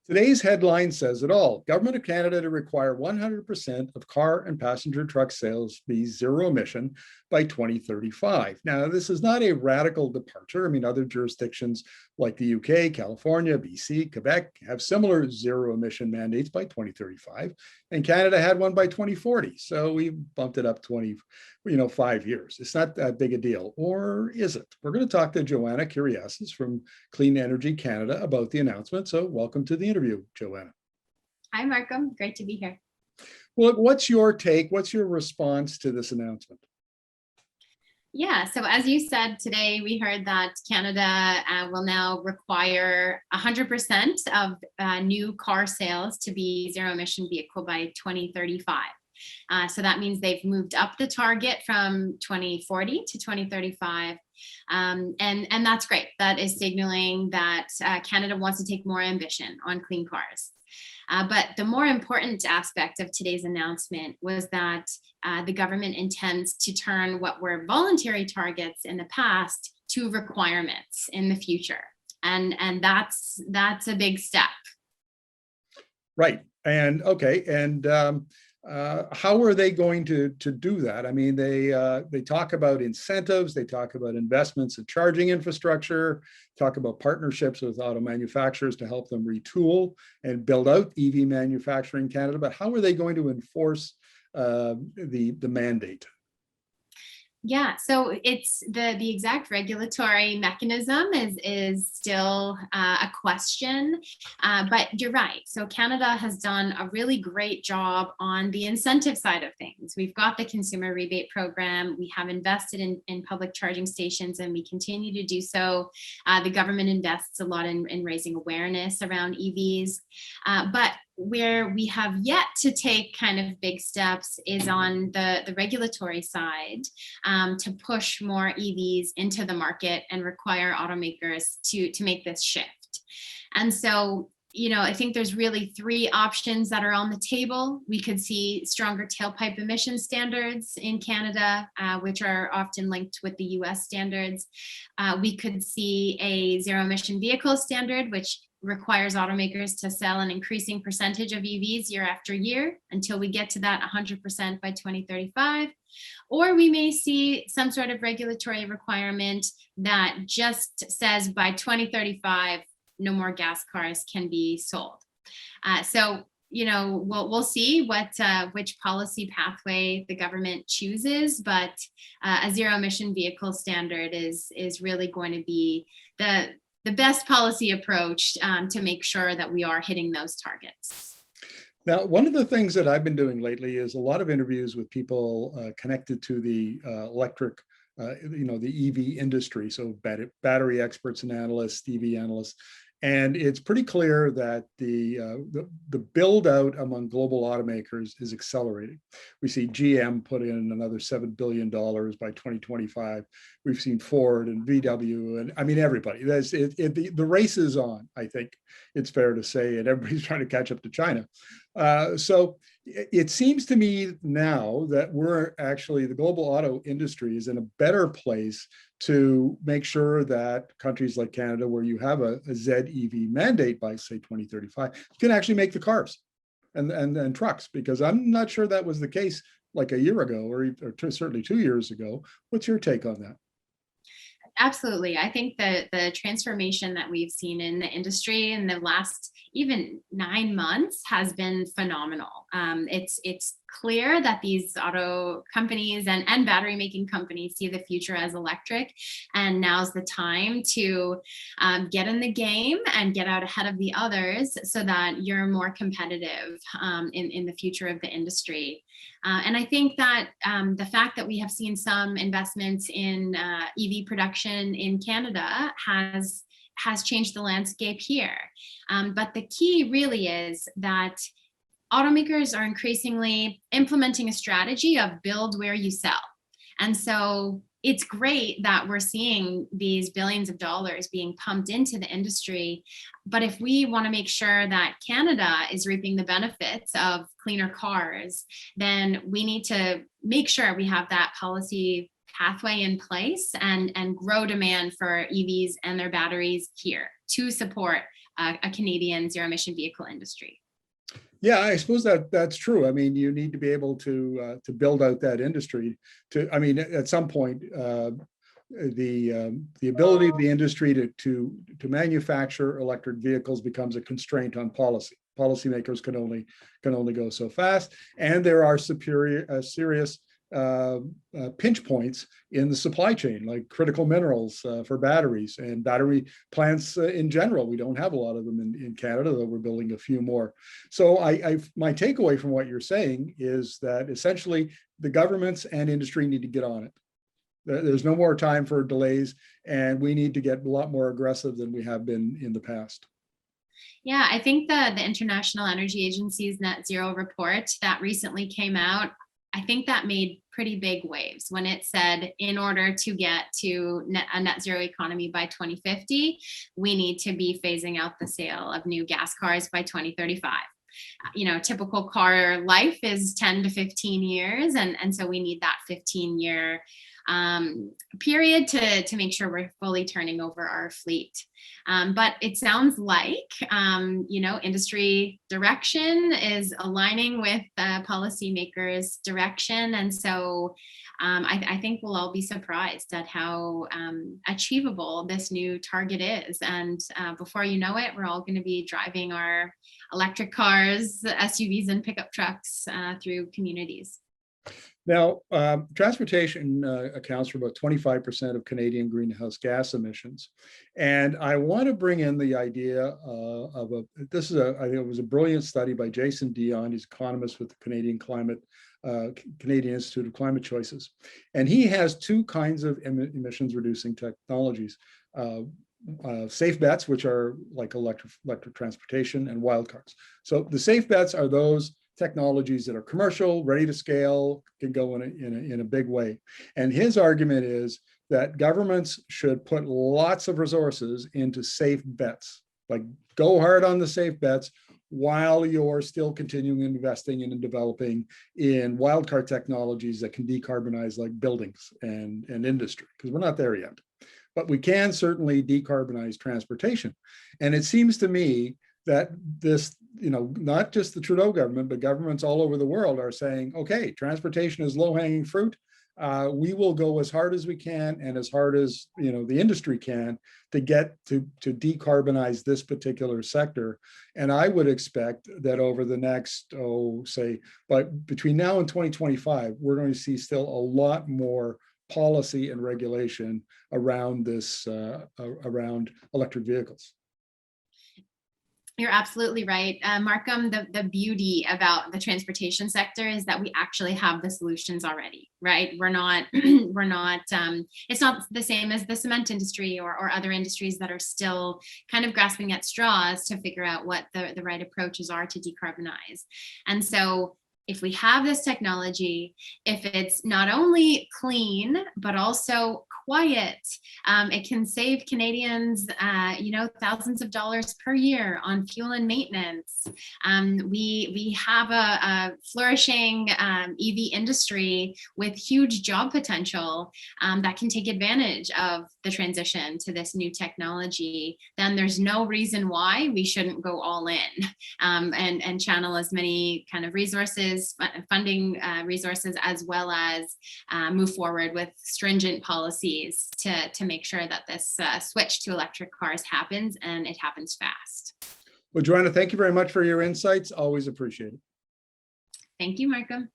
Today's headline says it all. Government of Canada to require 100% of car and passenger truck sales be zero emission by 2035. Now, this is not a radical departure. I mean, other jurisdictions like the UK, California, BC, Quebec have similar zero emission mandates by 2035, and Canada had one by 2040. So we bumped it up 5 years. It's not that big a deal, or is it? We're going to talk to Joanna Kyriazis from Clean Energy Canada about the announcement. So welcome to the interview, Joanna. Hi, Markham. Great to be here. Well, what's your take? What's your response to this announcement? Yeah, so as you said today, we heard that Canada will now require 100% of new car sales to be zero emission vehicle by 2035. So that means they've moved up the target from 2040 to 2035. And that's great. That is signaling that Canada wants to take more ambition on clean cars. But the more important aspect of today's announcement was that the government intends to turn what were voluntary targets in the past to requirements in the future. And that's a big step. Right. And okay. And how are they going to do that? I mean, they talk about incentives, they talk about investments in charging infrastructure, talk about partnerships with auto manufacturers to help them retool and build out EV manufacturing in Canada. But how are they going to enforce the mandate? Yeah, so it's the exact regulatory mechanism is still a question, but you're right. So Canada has done a really great job on the incentive side of things. We've got the consumer rebate program. We have invested in public charging stations, and we continue to do so. The government invests a lot in raising awareness around EVs, but where we have yet to take kind of big steps is on the regulatory side, to push more EVs into the market and require automakers to make this shift. And so, I think there's really three options that are on the table. We could see stronger tailpipe emission standards in Canada, which are often linked with the US standards. We could see a zero emission vehicle standard, which requires automakers to sell an increasing percentage of EVs year after year until we get to that 100% by 2035. Or we may see some sort of regulatory requirement that just says by 2035, no more gas cars can be sold. So we'll see which policy pathway the government chooses, but a zero emission vehicle standard is really going to be the best policy approach to make sure that we are hitting those targets. Now, one of the things that I've been doing lately is a lot of interviews with people connected to the electric, the EV industry. So battery experts and analysts, EV analysts. And it's pretty clear that the build out among global automakers is accelerating. We see GM put in another $7 billion by 2025. We've seen Ford and VW, and I mean, everybody. The race is on, I think it's fair to say, and everybody's trying to catch up to China. So it seems to me now that the global auto industry is in a better place to make sure that countries like Canada, where you have a ZEV mandate by, say, 2035, can actually make the cars and trucks, because I'm not sure that was the case like a year ago or certainly 2 years ago. What's your take on that? Absolutely. I think that the transformation that we've seen in the industry in the last even 9 months has been phenomenal. It's clear that these auto companies and battery making companies see the future as electric, and now's the time to get in the game and get out ahead of the others so that you're more competitive in the future of the industry. And I think that the fact that we have seen some investments in EV production in Canada has changed the landscape here. But the key really is that automakers are increasingly implementing a strategy of build where you sell. And so it's great that we're seeing these billions of dollars being pumped into the industry. But if we want to make sure that Canada is reaping the benefits of cleaner cars, then we need to make sure we have that policy pathway in place and grow demand for EVs and their batteries here to support a Canadian zero-emission vehicle industry. Yeah, I suppose that's true. I mean, you need to be able to build out that industry. I mean, at some point, the ability of the industry to manufacture electric vehicles becomes a constraint on policy. Policymakers can only go so fast, and there are serious pinch points in the supply chain, like critical minerals for batteries and battery plants in general. We don't have a lot of them in Canada, though we're building a few more. So my takeaway from what you're saying is that essentially the governments and industry need to get on it. There's no more time for delays, and we need to get a lot more aggressive than we have been in the past. Yeah, I think the International Energy Agency's net zero report that recently came out, I think that made pretty big waves when it said, in order to get to a net zero economy by 2050, we need to be phasing out the sale of new gas cars by 2035. You know, typical car life is 10 to 15 years. And so we need that 15-year period to make sure we're fully turning over our fleet. But it sounds like, you know, industry direction is aligning with policymakers' direction. And so I think we'll all be surprised at how achievable this new target is. And before you know it, we're all going to be driving our electric cars, SUVs, and pickup trucks through communities. Now, transportation accounts for about 25% of Canadian greenhouse gas emissions. And I want to bring in the idea I think it was a brilliant study by Jason Dion. He's economist with the Canadian Institute of Climate Choices. And he has two kinds of emissions reducing technologies. Safe bets, which are like electric transportation, and wildcards. So the safe bets are those technologies that are commercial, ready to scale, can go in a big way. And his argument is that governments should put lots of resources into safe bets, like go hard on the safe bets while you're still continuing investing in and developing in wildcard technologies that can decarbonize, like buildings and industry, because we're not there yet. But we can certainly decarbonize transportation. And it seems to me that this, you know, not just the Trudeau government, but governments all over the world are saying, okay, transportation is low-hanging fruit. We will go as hard as we can and as hard as, you know, the industry can to get to decarbonize this particular sector. And I would expect that over the next, but between now and 2025, we're going to see still a lot more policy and regulation around this, around electric vehicles. You're absolutely right. Markham, the beauty about the transportation sector is that we actually have the solutions already, right? We're not, it's not the same as the cement industry or other industries that are still kind of grasping at straws to figure out what the right approaches are to decarbonize. And so if we have this technology, if it's not only clean, but also quiet, it can save Canadians, you know, thousands of dollars per year on fuel and maintenance. We have a flourishing EV industry with huge job potential that can take advantage of the transition to this new technology. Then there's no reason why we shouldn't go all in and channel as many kind of resources, funding resources, as well as move forward with stringent policies to make sure that this switch to electric cars happens, and it happens fast. Well, Joanna, thank you very much for your insights. Always appreciate it. Thank you, Markham.